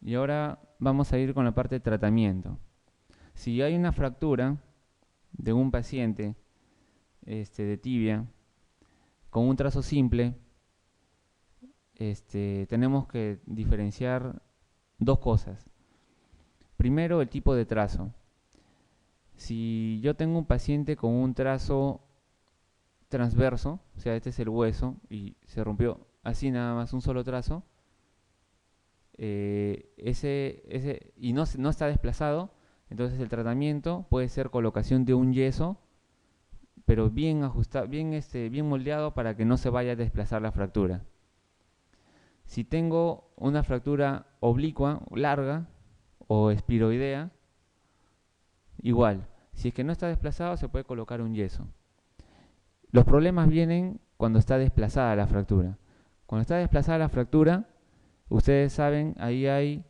Y ahora vamos a ir con la parte de tratamiento. Si hay una fractura de un paciente de tibia con un trazo simple, tenemos que diferenciar dos cosas. Primero, el tipo de trazo. Si yo tengo un paciente con un trazo transverso, o sea, este es el hueso y se rompió así nada más un solo trazo, y no está desplazado, entonces el tratamiento puede ser colocación de un yeso, pero bien ajustado, bien moldeado para que no se vaya a desplazar la fractura. Si tengo una fractura oblicua, larga o espiroidea, igual. Si es que no está desplazado, se puede colocar un yeso. Los problemas vienen cuando está desplazada la fractura. Cuando está desplazada la fractura, ustedes saben, ahí hay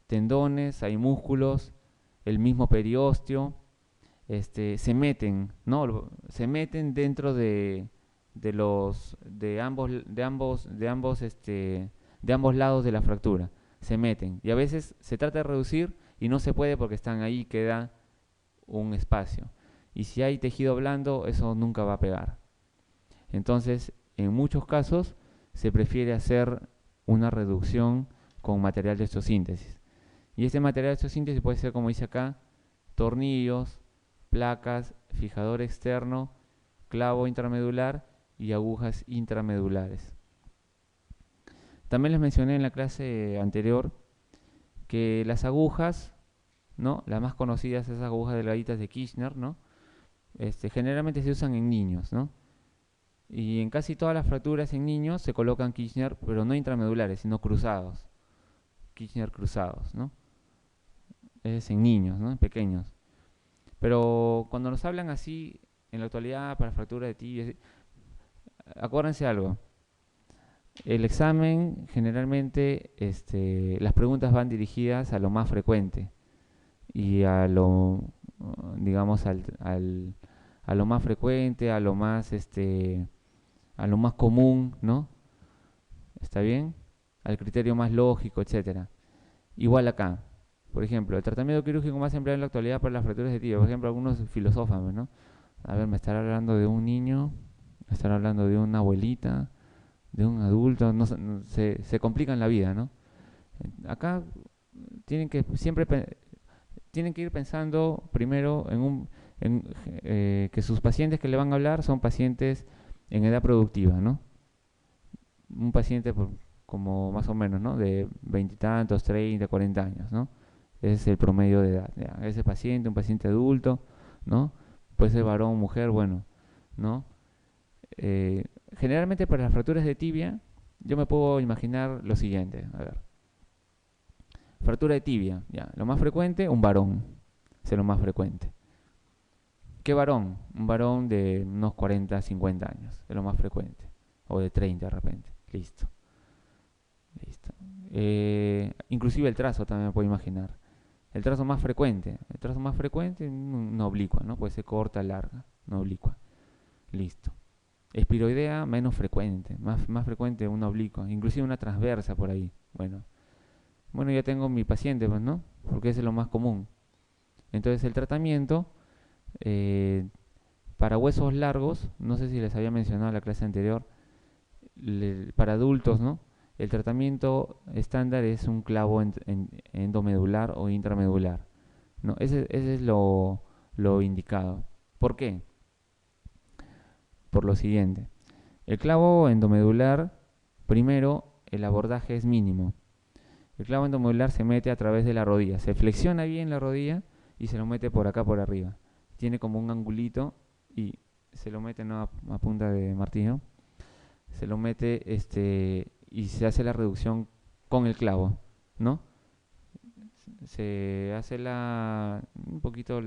tendones, hay músculos, el mismo periósteo, se meten, ¿no? Se meten dentro de los de ambos lados de la fractura. Se meten y a veces se trata de reducir y no se puede porque están ahí, queda un espacio. Y si hay tejido blando, eso nunca va a pegar. Entonces, en muchos casos, se prefiere hacer una reducción con material de osteosíntesis. Y este material de osteosíntesis puede ser, como dice acá, tornillos, placas, fijador externo, clavo intramedular y agujas intramedulares. También les mencioné en la clase anterior que las agujas, ¿no? Las más conocidas, esas agujas delgaditas de Kirchner, ¿no? Generalmente se usan en niños, ¿no? Y en casi todas las fracturas en niños se colocan Kirchner, pero no intramedulares, sino cruzados. Kirchner cruzados, ¿no? Es en niños, ¿no? En pequeños. Pero cuando nos hablan así, en la actualidad, para fractura de tibia, acuérdense algo. El examen, generalmente, las preguntas van dirigidas a lo más frecuente y digamos, a lo más frecuente, a lo más común, ¿no? ¿Está bien? Al criterio más lógico, etcétera. Igual acá, por ejemplo, el tratamiento quirúrgico más empleado en la actualidad para las fracturas de tibia. Por ejemplo, algunos filosófan, ¿no? A ver, me estará hablando de un niño, me estará hablando de una abuelita, de un adulto, no, se complican la vida, ¿no? Acá tienen que siempre tienen que ir pensando primero que sus pacientes que le van a hablar son pacientes en edad productiva, ¿no? Un paciente como más o menos, ¿no? De veintitantos, 30, 40 años, ¿no? Ese es el promedio de edad. ¿Ya? Ese paciente, un paciente adulto, ¿no? Puede ser varón, mujer, bueno, ¿no? Generalmente para las fracturas de tibia, yo me puedo imaginar lo siguiente, a ver. Fractura de tibia, ya. Lo más frecuente, un varón. Es lo más frecuente. ¿Qué varón? Un varón de unos 40, 50 años. Es lo más frecuente. O de 30 de repente. Listo. Listo. Inclusive el trazo también me puedo imaginar. El trazo más frecuente. El trazo más frecuente, una oblicua, ¿no? Puede ser corta, larga. Una oblicua. Listo. Espiroidea, menos frecuente. Más frecuente una oblicua. Inclusive una transversa por ahí. Bueno, ya tengo mi paciente, pues, ¿no? Porque ese es lo más común. Entonces el tratamiento para huesos largos, no sé si les había mencionado en la clase anterior, para adultos, ¿no? El tratamiento estándar es un clavo endomedular o intramedular, ¿no? Ese es lo indicado. ¿Por qué? Por lo siguiente. El clavo endomedular, primero, el abordaje es mínimo. El clavo endomedular se mete a través de la rodilla, se flexiona bien la rodilla y se lo mete por acá por arriba. Tiene como un angulito y se lo mete, no a punta de martillo, se lo mete y se hace la reducción con el clavo, ¿no? Se hace un poquito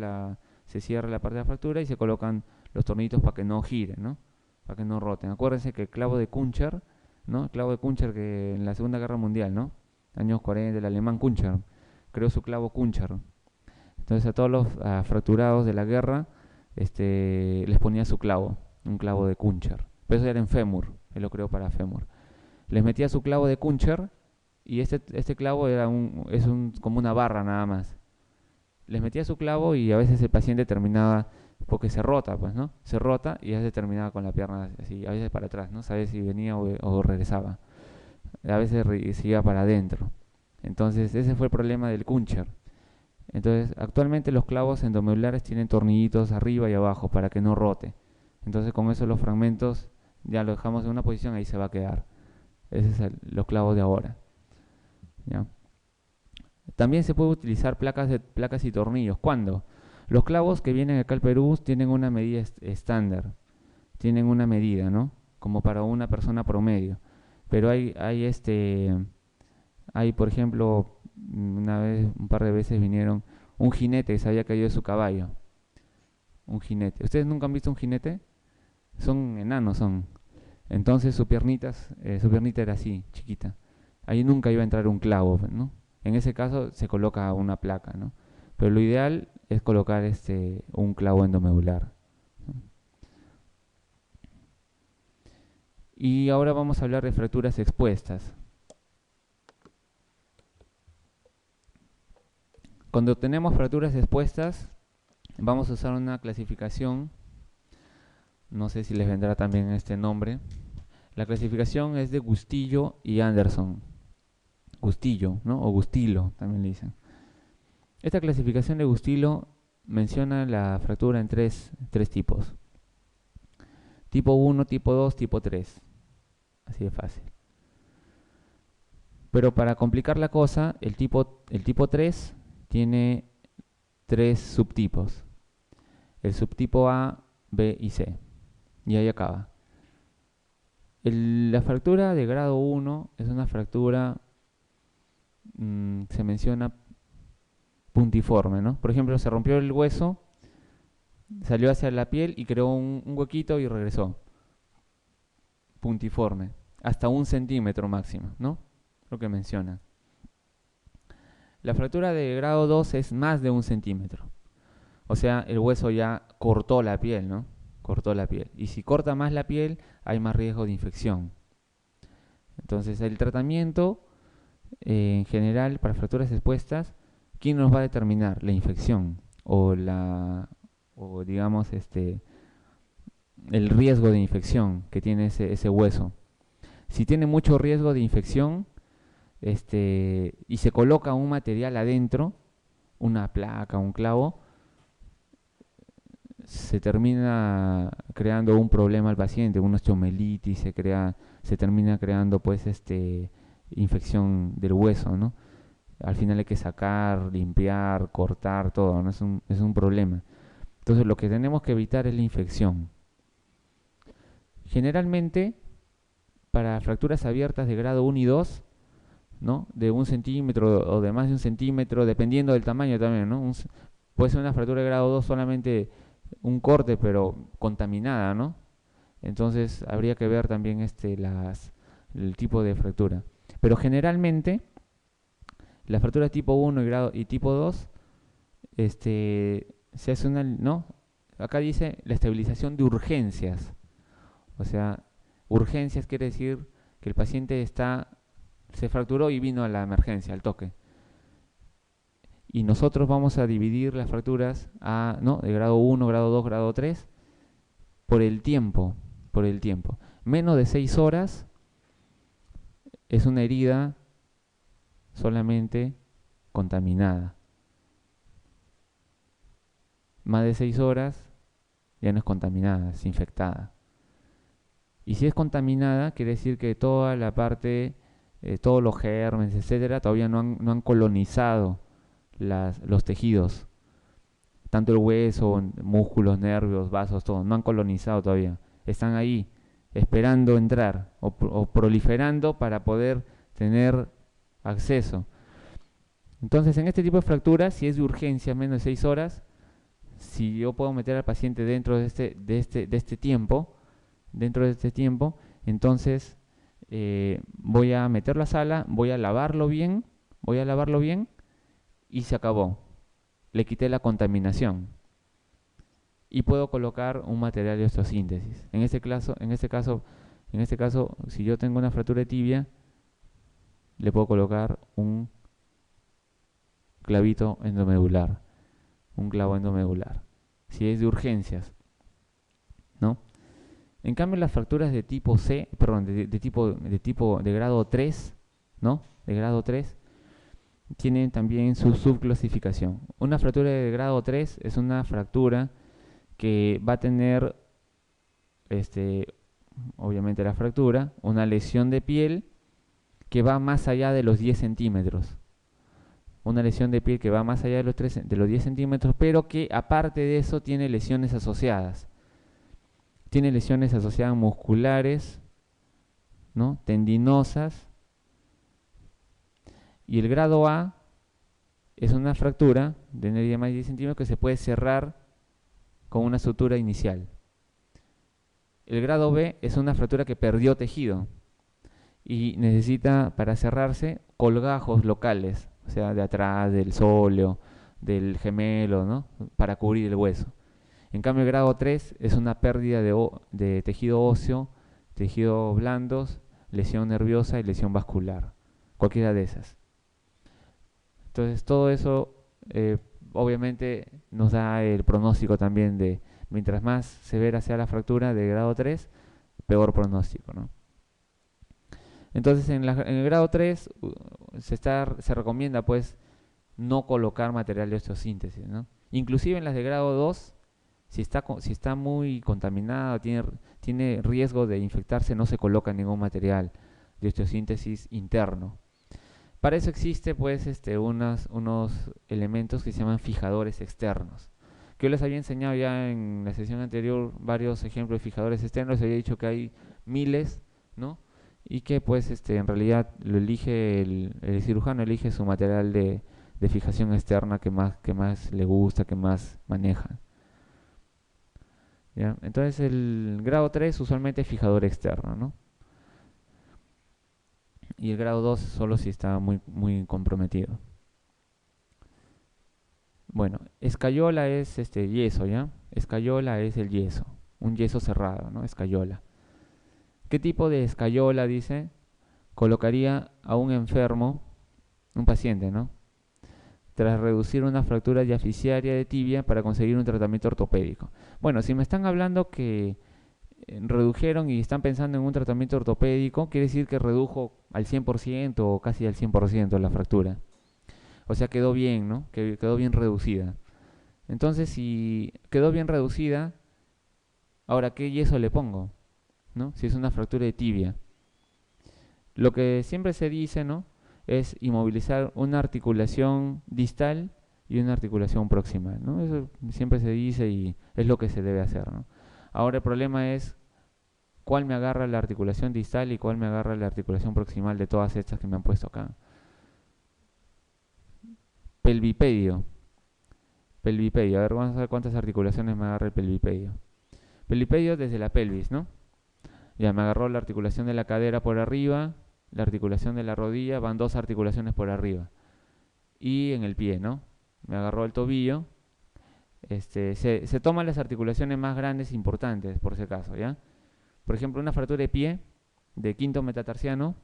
se cierra la parte de la fractura y se colocan los tornitos para que no giren, ¿no? Para que no roten. Acuérdense que el clavo de Kuncher, ¿no? El clavo de Kuncher que en la Segunda Guerra Mundial, ¿no? Años 40, el alemán Kuncher creó su clavo Kuncher. Entonces a todos los fracturados de la guerra les ponía su clavo, un clavo de Kuncher. Pero eso era en fémur, él lo creó para fémur. Les metía su clavo de Kuncher y este clavo como una barra nada más. Les metía su clavo y a veces el paciente terminaba, porque se rota, pues, ¿no? Se rota y a veces terminaba con la pierna así, a veces para atrás, no sabes si venía o regresaba. A veces se iba para adentro. Entonces ese fue el problema del Kuncher. Entonces actualmente los clavos endomedulares tienen tornillitos arriba y abajo para que no rote. Entonces con eso los fragmentos ya lo dejamos en una posición, ahí se va a quedar. Ese es los clavos de ahora. ¿Ya? También se puede utilizar placas y tornillos. ¿Cuándo? Los clavos que vienen acá al Perú tienen una medida estándar. Tienen una medida, ¿no? Como para una persona promedio. Pero hay, por ejemplo, un par de veces vinieron un jinete que se había caído de su caballo. Un jinete. ¿Ustedes nunca han visto un jinete? Son enanos, son. Entonces su piernita era así, chiquita. Ahí nunca iba a entrar un clavo, ¿no? En ese caso se coloca una placa, ¿no? Pero lo ideal es colocar un clavo endomedular, ¿no? Y ahora vamos a hablar de fracturas expuestas. Cuando tenemos fracturas expuestas, vamos a usar una clasificación, no sé si les vendrá también este nombre. La clasificación es de Gustillo y Anderson. Gustillo, ¿no? O Gustilo, también le dicen. Esta clasificación de Gustilo menciona la fractura en tres tipos. Tipo 1, tipo 2, tipo 3. Así de fácil. Pero para complicar la cosa, el tipo 3 tiene 3 subtipos. El subtipo A, B y C. Y ahí acaba. La fractura de grado 1 es una fractura, se menciona puntiforme, ¿no? Por ejemplo, se rompió el hueso, salió hacia la piel y creó un huequito y regresó. Puntiforme. Hasta 1 centímetro máximo, ¿no? Lo que menciona. La fractura de grado 2 es más de 1 centímetro. O sea, el hueso ya cortó la piel, ¿no? Cortó la piel. Y si corta más la piel, hay más riesgo de infección. Entonces, el tratamiento, en general, para fracturas expuestas, ¿quién nos va a determinar? La infección o digamos, el riesgo de infección que tiene ese hueso. Si tiene mucho riesgo de infección, y se coloca un material adentro, una placa, un clavo, se termina creando un problema al paciente, una osteomelitis, se termina creando pues infección del hueso, ¿no? Al final hay que sacar, limpiar, cortar, todo, ¿no? Es un problema. Entonces lo que tenemos que evitar es la infección. Generalmente, para fracturas abiertas de grado 1 y 2, ¿no? De 1 centímetro o de más de 1 centímetro, dependiendo del tamaño también, ¿no? Puede ser una fractura de grado 2 solamente un corte, pero contaminada, ¿no? Entonces habría que ver también el tipo de fractura. Pero generalmente, la fractura tipo 1 y tipo 2, se hace ¿no? Acá dice la estabilización de urgencias. O sea, urgencias quiere decir que el paciente se fracturó y vino a la emergencia, al toque. Y nosotros vamos a dividir las fracturas ¿no? De grado 1, grado 2, grado 3 por el tiempo. Menos de 6 horas es una herida solamente contaminada. Más de 6 horas ya no es contaminada, es infectada. Y si es contaminada, quiere decir que toda la parte, todos los gérmenes, etcétera, todavía no han colonizado los tejidos. Tanto el hueso, músculos, nervios, vasos, todo, no han colonizado todavía. Están ahí, esperando entrar o proliferando para poder tener acceso. Entonces, en este tipo de fracturas, si es de urgencia menos de 6 horas, si yo puedo meter al paciente dentro de este tiempo, entonces voy a meterlo a sala, voy a lavarlo bien y se acabó. Le quité la contaminación y puedo colocar un material de osteosíntesis. En este caso, si yo tengo una fractura de tibia, le puedo colocar un clavito endomedular, un clavo endomedular, si es de urgencias, ¿no? En cambio, las fracturas de tipo C, perdón, de grado 3, ¿no? De grado 3, tienen también su subclasificación. Una fractura de grado 3 es una fractura que va a tener, obviamente la fractura, una lesión de piel que va más allá de los 10 centímetros. Una lesión de piel que va más allá de los 10 centímetros, pero que aparte de eso tiene lesiones asociadas. Tiene lesiones asociadas musculares, ¿no? Tendinosas. Y el grado A es una fractura de energía más de 10 centímetros que se puede cerrar con una sutura inicial. El grado B es una fractura que perdió tejido y necesita para cerrarse colgajos locales, o sea, de atrás, del sóleo, del gemelo, ¿no? Para cubrir el hueso. En cambio, el grado 3 es una pérdida de tejido óseo, tejidos blandos, lesión nerviosa y lesión vascular, cualquiera de esas. Entonces, todo eso obviamente nos da el pronóstico también de mientras más severa sea la fractura de grado 3, peor pronóstico, ¿no? Entonces, en el grado 3 se recomienda pues no colocar material de osteosíntesis, ¿no? Inclusive en las de grado 2, si está muy contaminada, tiene riesgo de infectarse, no se coloca ningún material de osteosíntesis interno. Para eso existe pues unos elementos que se llaman fijadores externos. Que yo les había enseñado ya en la sesión anterior varios ejemplos de fijadores externos, les había dicho que hay miles, ¿no? Y que pues en realidad lo elige el cirujano elige su material de fijación externa que más le gusta, que más maneja. ¿Ya? Entonces el grado 3 usualmente es fijador externo, ¿no? Y el grado 2 solo si está muy comprometido. Bueno, escayola es yeso, ¿ya? Escayola es el yeso, un yeso cerrado, ¿no? Escayola. ¿Qué tipo de escayola, dice? Colocaría a un enfermo, un paciente, ¿no? Tras reducir una fractura diaficiaria de tibia para conseguir un tratamiento ortopédico. Bueno, si me están hablando que redujeron y están pensando en un tratamiento ortopédico, quiere decir que redujo al 100% o casi al 100% la fractura. O sea, quedó bien, ¿no? Que quedó bien reducida. Entonces, si quedó bien reducida, ahora, ¿qué yeso le pongo? ¿No? Si es una fractura de tibia. Lo que siempre se dice, ¿no? Es inmovilizar una articulación distal y una articulación proximal, ¿no? Eso siempre se dice y es lo que se debe hacer, ¿no? Ahora el problema es cuál me agarra la articulación distal y cuál me agarra la articulación proximal de todas estas que me han puesto acá. Pelvipedio. Pelvipedio. A ver, vamos a ver cuántas articulaciones me agarra el pelvipedio. Pelvipedio desde la pelvis, ¿no? Ya me agarró la articulación de la cadera por arriba, la articulación de la rodilla, van dos articulaciones por arriba. Y en el pie, ¿no? Me agarró el tobillo. Se toman las articulaciones más grandes e importantes, por si acaso, ¿ya? Por ejemplo, una fractura de pie, de quinto metatarsiano.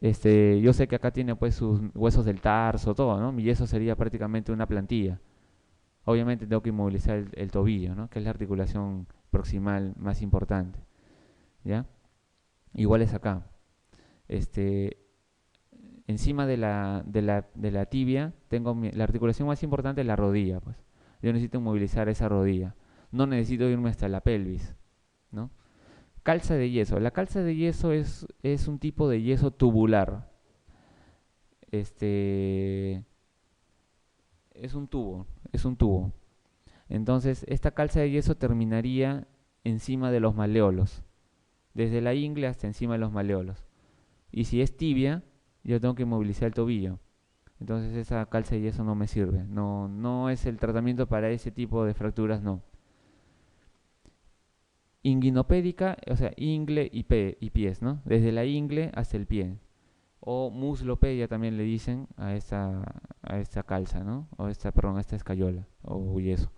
Yo sé que acá tiene pues sus huesos del tarso, todo, ¿no? Mi yeso sería prácticamente una plantilla. Obviamente tengo que inmovilizar el tobillo, ¿no? Que es la articulación proximal más importante, ¿ya? Igual es acá. Este, encima de la tibia tengo la articulación más importante es la rodilla, pues. Yo necesito inmovilizar esa rodilla. No necesito irme hasta la pelvis, ¿no? Calza de yeso. La calza de yeso es un tipo de yeso tubular. Este es un tubo, es un tubo. Entonces, esta calza de yeso terminaría encima de los maleolos, desde la ingle hasta encima de los maleolos. Y si es tibia, yo tengo que movilizar el tobillo. Entonces esa calza de yeso no me sirve. No, no es el tratamiento para ese tipo de fracturas, no. Inguinopédica, o sea, ingle y pies, ¿no? Desde la ingle hasta el pie. O muslopedia también le dicen a esta calza, ¿no? Perdón, a esta escayola o yeso.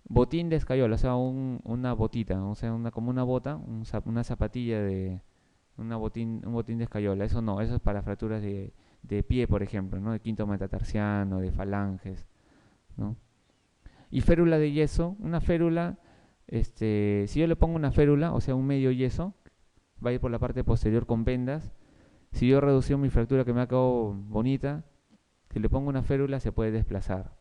Botín de escayola, o sea, una botita, o sea, como una bota, una zapatilla un botín de escayola. Eso no, eso es para fracturas de pie, por ejemplo, ¿no? De quinto metatarsiano, de falanges, ¿no? Y férula de yeso, una férula, si yo le pongo una férula, o sea, un medio yeso, va a ir por la parte posterior con vendas. Si yo reducí mi fractura que me ha quedado bonita, si le pongo una férula se puede desplazar.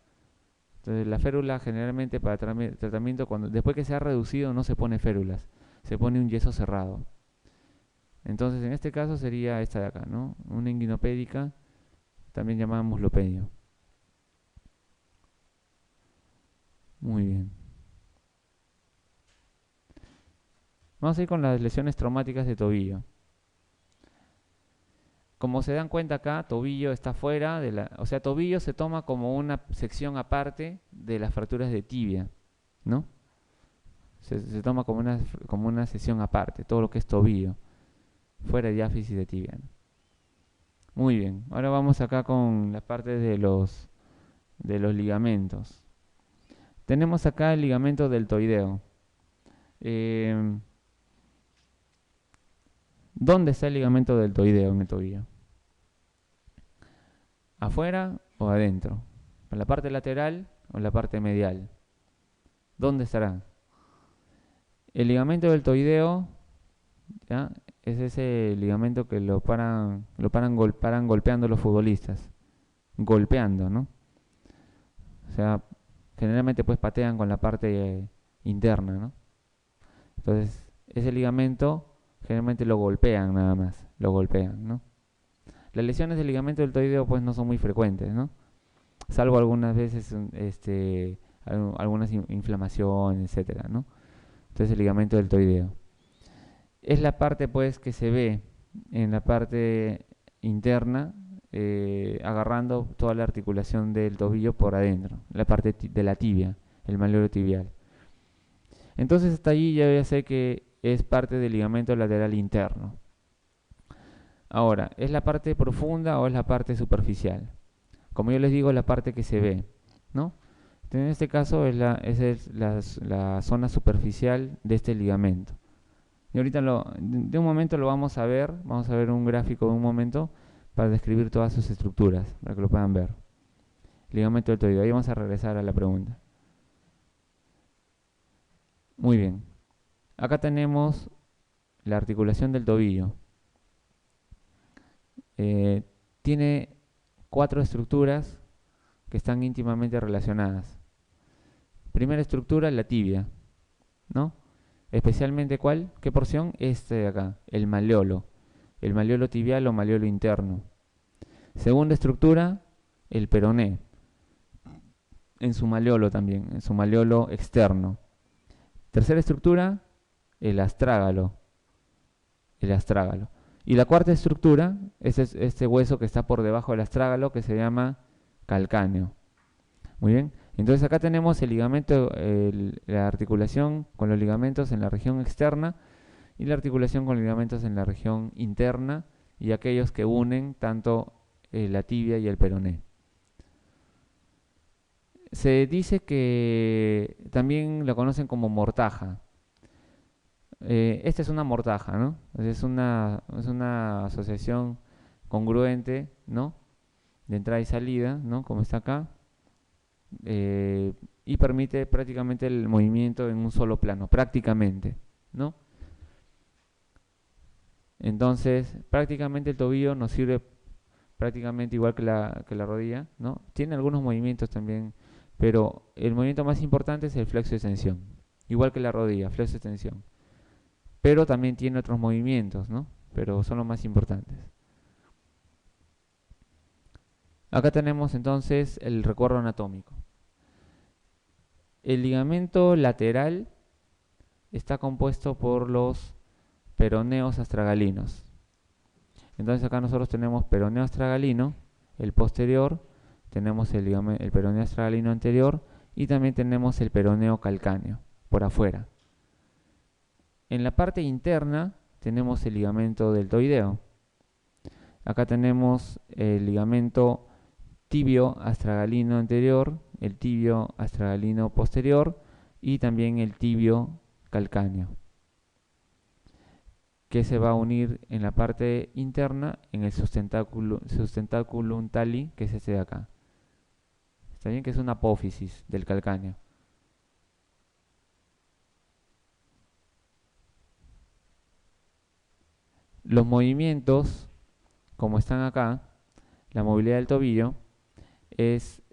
Entonces la férula generalmente para tratamiento, después que se ha reducido no se pone férulas, se pone un yeso cerrado. Entonces en este caso sería esta de acá, ¿no? Una inguinopédica, también llamada muslopedio. Muy bien. Vamos a ir con las lesiones traumáticas de tobillo. Como se dan cuenta acá, tobillo está fuera de la... O sea, tobillo se toma como una sección aparte de las fracturas de tibia, ¿no? Se toma como una sección aparte, todo lo que es tobillo, fuera de diáfisis de tibia, ¿no? Muy bien, ahora vamos acá con la parte de los ligamentos. Tenemos acá el ligamento deltoideo. ¿Dónde está el ligamento deltoideo en el tobillo? ¿Afuera o adentro? ¿En la parte lateral o en la parte medial? ¿Dónde estará? El ligamento deltoideo, ¿ya? Es ese ligamento que lo paran golpeando los futbolistas. Golpeando, ¿no? O sea, generalmente pues patean con la parte interna, ¿no? Entonces, ese ligamento generalmente lo golpean nada más, lo golpean, ¿no? Las lesiones del ligamento deltoideo pues no son muy frecuentes, ¿no? Salvo algunas veces algunas inflamaciones, etcétera, ¿no? Entonces el ligamento deltoideo es la parte pues que se ve en la parte interna, agarrando toda la articulación del tobillo por adentro, la parte de la tibia, el malleolo tibial. Entonces hasta allí ya sé que es parte del ligamento lateral interno. Ahora, ¿es la parte profunda o es la parte superficial? Como yo les digo, la parte que se ve, ¿no? En este caso esa es la zona superficial de este ligamento. Y ahorita de un momento lo vamos a ver un gráfico de un momento para describir todas sus estructuras, para que lo puedan ver. Ligamento deltoideo, ahí vamos a regresar a la pregunta. Muy bien, acá tenemos la articulación del tobillo. Tiene 4 estructuras que están íntimamente relacionadas. Primera estructura, la tibia, ¿no? Especialmente ¿cuál? ¿Qué porción? Este de acá, el malleolo tibial o malleolo interno. Segunda estructura, el peroné, en su malleolo también, en su malleolo externo. Tercera estructura, el astrágalo. Y la cuarta estructura es este hueso que está por debajo del astrágalo que se llama calcáneo. Muy bien, entonces acá tenemos el ligamento, la articulación con los ligamentos en la región externa y la articulación con los ligamentos en la región interna y aquellos que unen tanto la tibia y el peroné. Se dice que también lo conocen como mortaja. Esta es una mortaja, ¿no? Es una asociación congruente, ¿no? De entrada y salida, ¿no? Como está acá. Y permite prácticamente el movimiento en un solo plano, prácticamente, ¿no? Entonces, prácticamente el tobillo nos sirve prácticamente igual que la rodilla, ¿no? Tiene algunos movimientos también, pero el movimiento más importante es el flexo extensión, igual que la rodilla, flexo extensión. Pero también tiene otros movimientos, ¿no? Pero son los más importantes. Acá tenemos entonces el recuerdo anatómico. El ligamento lateral está compuesto por los peroneos astragalinos. Entonces acá nosotros tenemos peroneo astragalino, el posterior, tenemos el peroneo astragalino anterior y también tenemos el peroneo calcáneo por afuera. En la parte interna tenemos el ligamento deltoideo. Acá tenemos el ligamento tibio astragalino anterior, el tibio astragalino posterior y también el tibio calcáneo. que se va a unir en la parte interna en el sustentáculum tali, que es este de acá. ¿Está bien? Que es una apófisis del calcáneo. Los movimientos, como están acá, la movilidad del tobillo,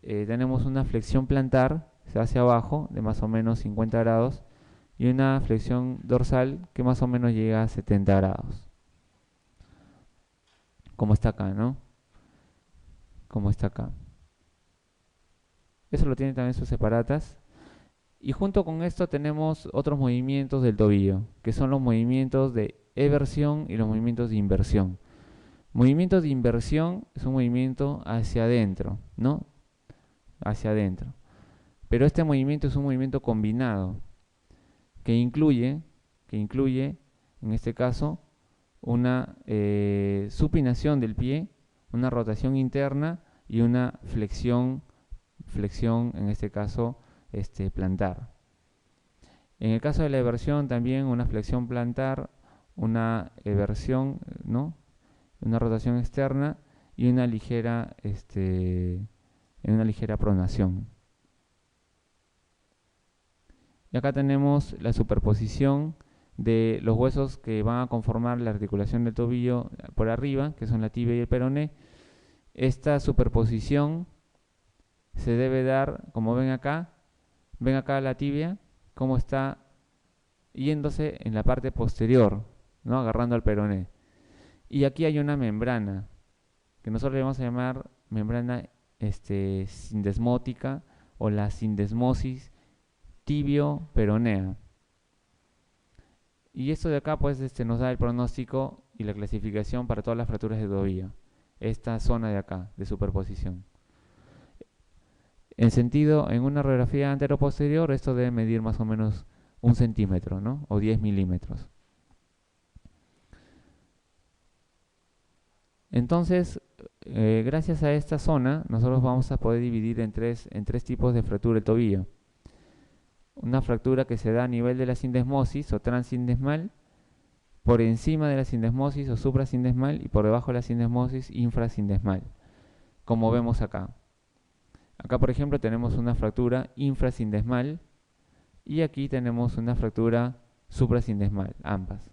tenemos una flexión plantar, se hacia abajo, de más o menos 50 grados, y una flexión dorsal que más o menos llega a 70 grados. Como está acá, ¿no? Como está acá. Eso lo tienen también sus separatas. Y junto con esto tenemos otros movimientos del tobillo, que son los movimientos de eversión y los movimientos de inversión. Movimiento de inversión es un movimiento hacia adentro, ¿no? Hacia adentro. Pero este movimiento es un movimiento combinado, que incluye en este caso, una supinación del pie, una rotación interna y una flexión en este caso plantar. En el caso de la eversión también una flexión plantar, una eversión, ¿no? Una rotación externa y una ligera pronación. Y acá tenemos la superposición de los huesos que van a conformar la articulación del tobillo por arriba, que son la tibia y el peroné. Esta superposición se debe dar, como ven acá la tibia, cómo está yéndose en la parte posterior, ¿no? Agarrando al peroné. Y aquí hay una membrana, que nosotros le vamos a llamar membrana sindesmótica o la sindesmosis tibio-peronea. Y esto de acá pues nos da el pronóstico y la clasificación para todas las fracturas de tobillo. Esta zona de acá, de superposición. En una radiografía anteroposterior, esto debe medir más o menos 1 centímetro, ¿no? O 10 milímetros. Entonces, gracias a esta zona, nosotros vamos a poder dividir en tres tipos de fractura del tobillo. Una fractura que se da a nivel de la sindesmosis o transindesmal, por encima de la sindesmosis o suprasindesmal y por debajo de la sindesmosis infrasindesmal, como vemos acá. Acá, por ejemplo, tenemos una fractura infrasindesmal y aquí tenemos una fractura suprasindesmal, ambas.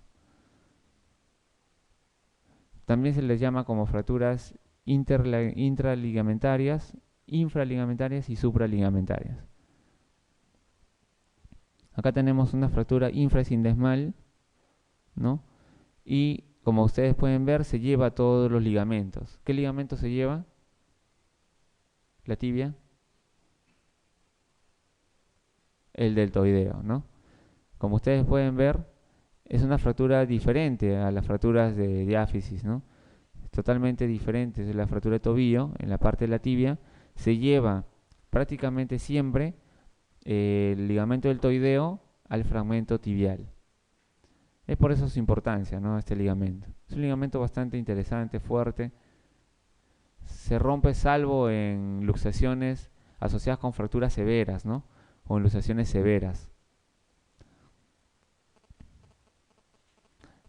También se les llama como fracturas intraligamentarias, infraligamentarias y supraligamentarias. Acá tenemos una fractura infrasindesmal, ¿no? Y como ustedes pueden ver, se lleva todos los ligamentos. ¿Qué ligamento se lleva? La tibia. El deltoideo, ¿no? Como ustedes pueden ver, es una fractura diferente a las fracturas de diáfisis, ¿no? Es totalmente diferente. Es la fractura de tobillo, en la parte de la tibia, se lleva prácticamente siempre el ligamento deltoideo al fragmento tibial. Es por eso su importancia, ¿no? Este ligamento. Es un ligamento bastante interesante, fuerte. Se rompe salvo en luxaciones asociadas con fracturas severas, ¿no? O en luxaciones severas.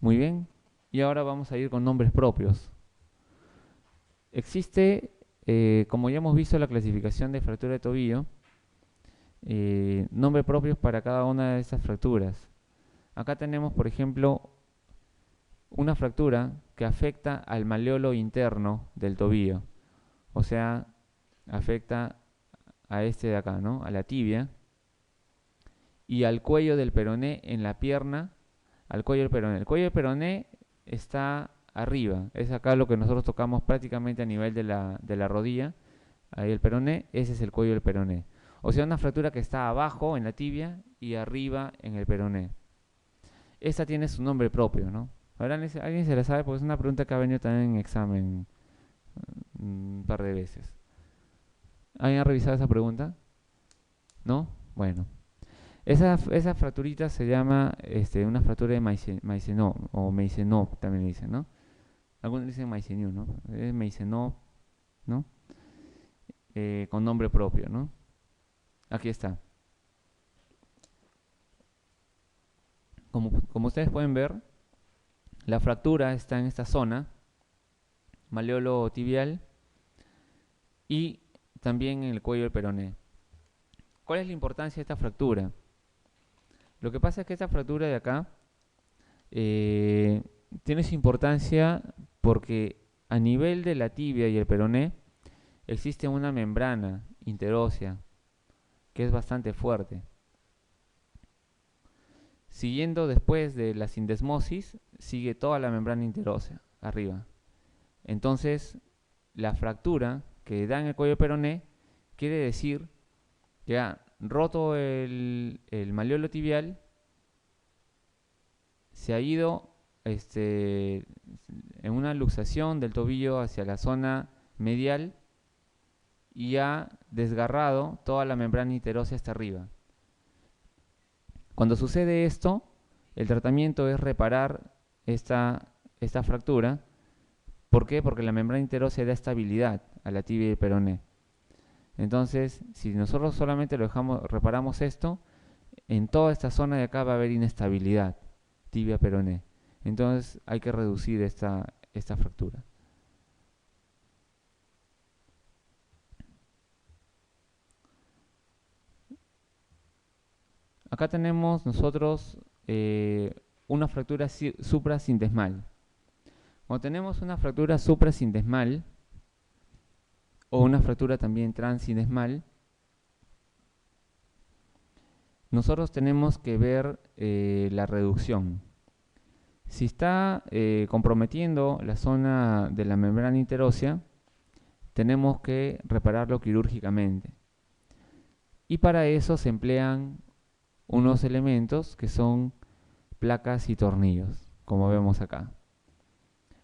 Muy bien. Y ahora vamos a ir con nombres propios. Existe, como ya hemos visto la clasificación de fractura de tobillo, nombres propios para cada una de estas fracturas. Acá tenemos, por ejemplo, una fractura que afecta al maleolo interno del tobillo. O sea, afecta a este de acá, ¿no? A la tibia. Y al cuello del peroné en la pierna, al cuello del peroné. El cuello del peroné está arriba. Es acá lo que nosotros tocamos prácticamente a nivel de la rodilla. Ahí el peroné, ese es el cuello del peroné. O sea, una fractura que está abajo en la tibia y arriba en el peroné. Esta tiene su nombre propio, ¿no? Ahora alguien se la sabe porque es una pregunta que ha venido también en examen un par de veces. ¿Alguien ha revisado esa pregunta? ¿No? Bueno. Esa fracturita se llama una fractura de Meissner o Meissner también dicen, ¿no? Algunos dicen Meissner, ¿no? Es Meissner, ¿no? Con nombre propio, ¿no? Aquí está. Como ustedes pueden ver, La fractura está en esta zona, maleolo tibial, y también en el cuello del peroné. ¿Cuál es la importancia de esta fractura? Lo que pasa es que esta fractura de acá tiene su importancia porque a nivel de la tibia y el peroné existe una membrana interósea que es bastante fuerte. Siguiendo después de la sindesmosis, sigue toda la membrana interósea arriba. Entonces, la fractura que da en el cuello peroné quiere decir que ha roto el maleolo tibial, se ha ido en una luxación del tobillo hacia la zona medial y ha desgarrado toda la membrana interósea hasta arriba. Cuando sucede esto, el tratamiento es reparar esta fractura. ¿Por qué? Porque la membrana interósea da estabilidad a la tibia y el peroné. Entonces, si nosotros solamente reparamos esto, en toda esta zona de acá va a haber inestabilidad, tibia-peroné. Entonces hay que reducir esta fractura. Acá tenemos nosotros una fractura suprasindesmal. Cuando tenemos una fractura suprasindesmal o una fractura también transindesmal, nosotros tenemos que ver la reducción. Si está comprometiendo la zona de la membrana interósea, tenemos que repararlo quirúrgicamente. Y para eso se emplean unos elementos que son placas y tornillos, como vemos acá.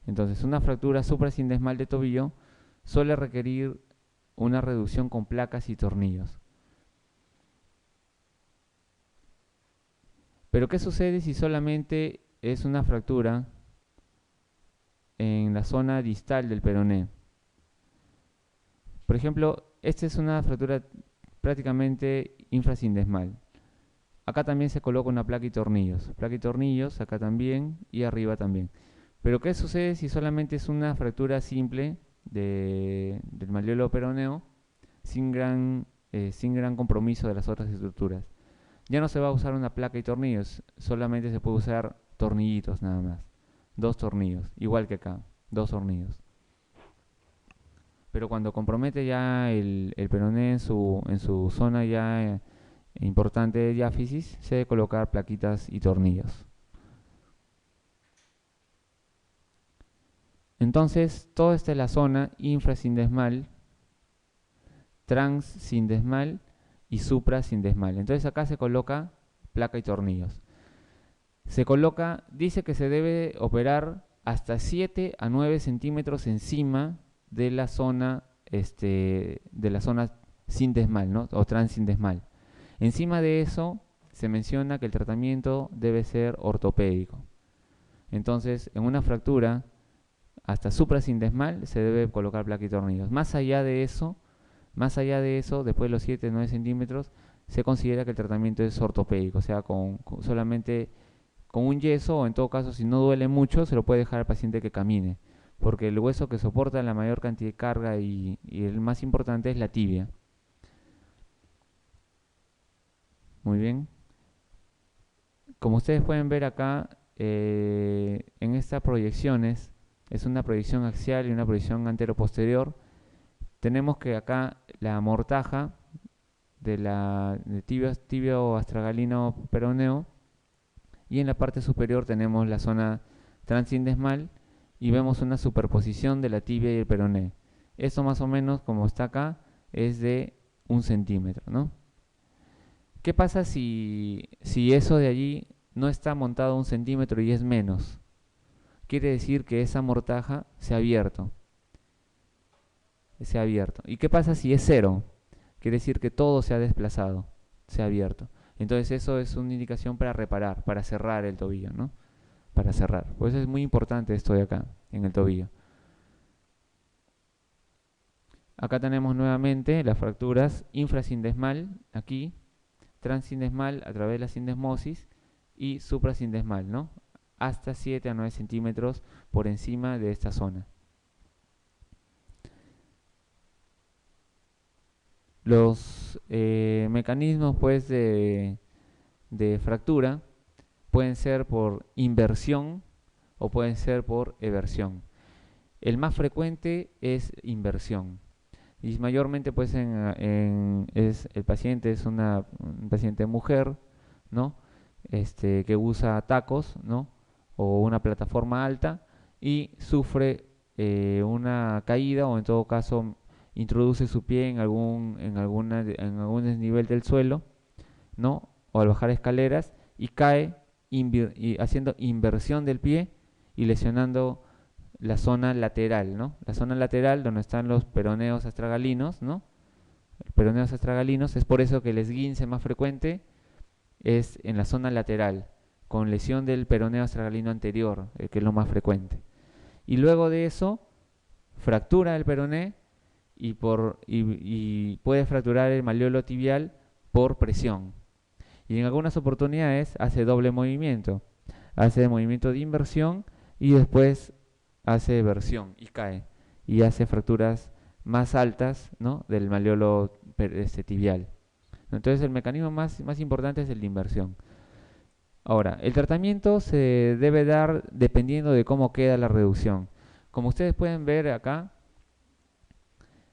Entonces, una fractura suprasindesmal de tobillo suele requerir una reducción con placas y tornillos. Pero ¿qué sucede si solamente es una fractura en la zona distal del peroné? Por ejemplo, esta es una fractura prácticamente infrasindesmal. Acá también se coloca una placa y tornillos, acá también y arriba también. Pero ¿qué sucede si solamente es una fractura simple del maleolo peroneo sin gran compromiso de las otras estructuras? Ya no se va a usar una placa y tornillos, solamente se puede usar tornillitos nada más. 2 tornillos, igual que acá, 2 tornillos. Pero cuando compromete ya el peroné en su zona ya importante de diáfisis, se debe colocar plaquitas y tornillos. Entonces, toda esta es la zona infrasindesmal, transsindesmal y suprasindesmal. Entonces acá se coloca placa y tornillos. Dice que se debe operar hasta 7 a 9 centímetros encima de la zona, sindesmal, ¿no? O transindesmal. Encima de eso se menciona que el tratamiento debe ser ortopédico. Entonces, en una fractura hasta suprasindesmal se debe colocar placa y tornillos. Más allá de eso, después de los 7 o 9 centímetros, se considera que el tratamiento es ortopédico, o sea, solamente con un yeso, o en todo caso, si no duele mucho, se lo puede dejar al paciente que camine, porque el hueso que soporta la mayor cantidad de carga y el más importante es la tibia. Muy bien. Como ustedes pueden ver acá, en estas proyecciones, es una proyección axial y una proyección antero-posterior. Tenemos que acá la mortaja de tibio astragalino peroneo, y en la parte superior tenemos la zona transindesmal y vemos una superposición de la tibia y el peroné. Esto más o menos, como está acá, es de 1 centímetro, ¿no? ¿Qué pasa si eso de allí no está montado a 1 centímetro y es menos? Quiere decir que esa mortaja se ha abierto. ¿Y qué pasa si es 0? Quiere decir que todo se ha desplazado, se ha abierto. Entonces eso es una indicación para reparar, para cerrar el tobillo, ¿no? Para cerrar. Por eso es muy importante esto de acá, en el tobillo. Acá tenemos nuevamente las fracturas infrasindesmal, aquí, transindesmal a través de la sindesmosis y suprasindesmal, ¿no? hasta 7 a 9 centímetros por encima de esta zona. Los mecanismos pues de fractura pueden ser por inversión o pueden ser por eversión. El más frecuente es inversión y mayormente pues el paciente es un paciente mujer, ¿no? Que usa tacos, ¿no? O una plataforma alta y sufre una caída o en todo caso introduce su pie en algún desnivel del suelo, ¿no? O al bajar escaleras y cae haciendo inversión del pie y lesionando la zona lateral, ¿no? La zona lateral donde están los peroneos astragalinos, ¿no? Peroneos astragalinos, es por eso que el esguince más frecuente es en la zona lateral, con lesión del peroneo astragalino anterior, que es lo más frecuente. Y luego de eso, fractura el peroné y puede fracturar el malleolo tibial por presión. Y en algunas oportunidades hace doble movimiento. Hace movimiento de inversión y después hace eversión y cae. Y hace fracturas más altas, ¿no? Del malleolo tibial. Entonces el mecanismo más importante es el de inversión. Ahora, el tratamiento se debe dar dependiendo de cómo queda la reducción. Como ustedes pueden ver acá,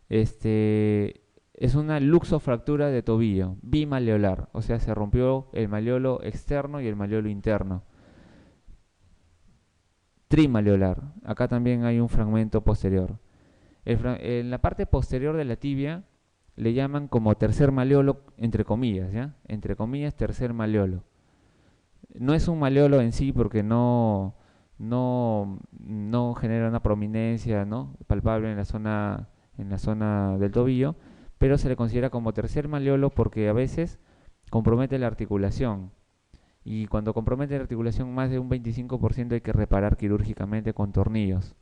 es una luxofractura de tobillo, bimaleolar, o sea, se rompió el malleolo externo y el malleolo interno. Trimaleolar, acá también hay un fragmento posterior. En la parte posterior de la tibia le llaman como tercer malleolo, entre comillas, ¿ya? Entre comillas, tercer malleolo. No es un malleolo en sí porque no genera una prominencia, ¿no? Palpable en la zona del tobillo, pero se le considera como tercer malleolo porque a veces compromete la articulación. Y cuando compromete la articulación más de un 25% hay que reparar quirúrgicamente con tornillos.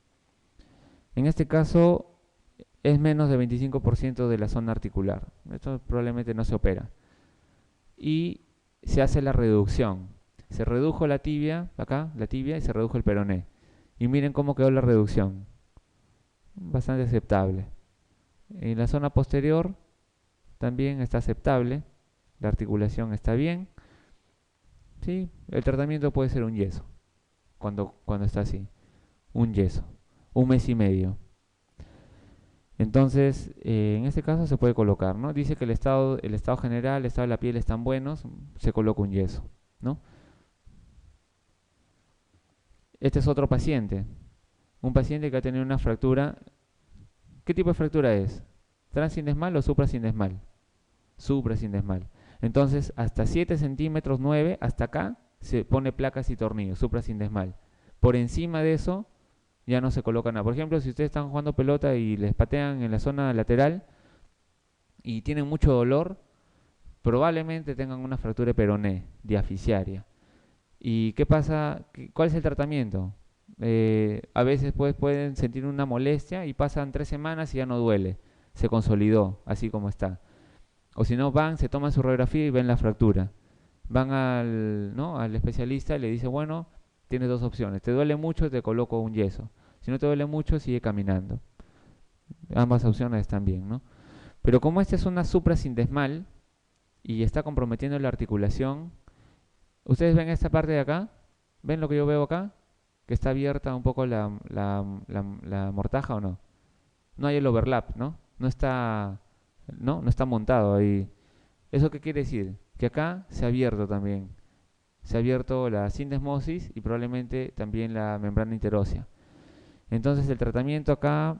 En este caso es menos del 25% de la zona articular. Esto probablemente no se opera. Y se hace la reducción. Se redujo la tibia, acá, la tibia, y se redujo el peroné. Y miren cómo quedó la reducción. Bastante aceptable. En la zona posterior también está aceptable. La articulación está bien. ¿Sí? El tratamiento puede ser un yeso. Cuando está así. Un yeso. 1 mes y medio. Entonces, en este caso se puede colocar, ¿no? Dice que el estado general, el estado de la piel están buenos, se coloca un yeso, ¿no? Este es otro paciente. Un paciente que ha tenido una fractura. ¿Qué tipo de fractura es? ¿Transindesmal o suprasindesmal? Suprasindesmal. Entonces, hasta 7 centímetros, 9, hasta acá, se pone placas y tornillos, suprasindesmal. Por encima de eso, ya no se coloca nada. Por ejemplo, si ustedes están jugando pelota y les patean en la zona lateral y tienen mucho dolor, probablemente tengan una fractura de peroné, diaficiaria. ¿Y qué pasa? ¿Cuál es el tratamiento? A veces pues, pueden sentir una molestia y pasan 3 semanas y ya no duele. Se consolidó, así como está. O si no, se toman su radiografía y ven la fractura. Van al especialista y le dice, bueno, tienes dos opciones. Te duele mucho, te coloco un yeso. Si no te duele mucho, sigue caminando. Ambas opciones están bien, ¿no? Pero como esta es una suprasindesmal y está comprometiendo la articulación, ¿ustedes ven esta parte de acá? ¿Ven lo que yo veo acá? Que está abierta un poco la mortaja o no. No hay el overlap, ¿no? No está montado ahí. ¿Eso qué quiere decir? Que acá se ha abierto también. Se ha abierto la sindesmosis y probablemente también la membrana interósea. Entonces el tratamiento acá,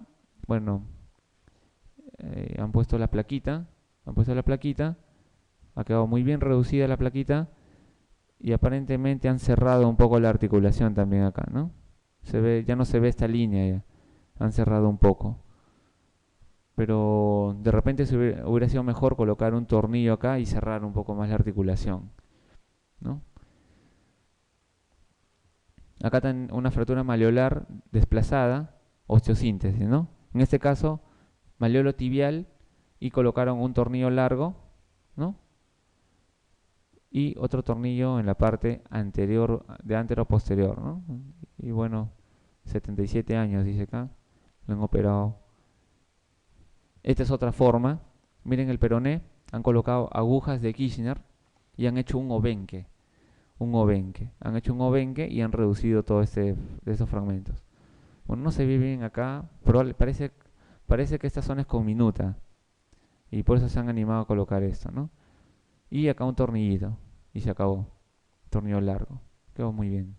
bueno, han puesto la plaquita, ha quedado muy bien reducida la plaquita y aparentemente han cerrado un poco la articulación también acá, ¿no? Ya no se ve esta línea ya, han cerrado un poco. Pero de repente hubiera sido mejor colocar un tornillo acá y cerrar un poco más la articulación, ¿no? Acá está una fractura malleolar desplazada, osteosíntesis, ¿no? En este caso, malleolo tibial y colocaron un tornillo largo, ¿no? y otro tornillo en la parte anterior, de antero-posterior, ¿no? Y bueno, 77 años, dice acá, lo han operado. Esta es otra forma. Miren el peroné, han colocado agujas de Kirchner y han hecho un obenque. Han hecho un obenque y han reducido todo de estos fragmentos. Bueno, no se ve bien acá, pero parece que esta zona es con minuta y por eso se han animado a colocar esto, ¿no? Y acá un tornillito y se acabó. Tornillo largo. Quedó muy bien.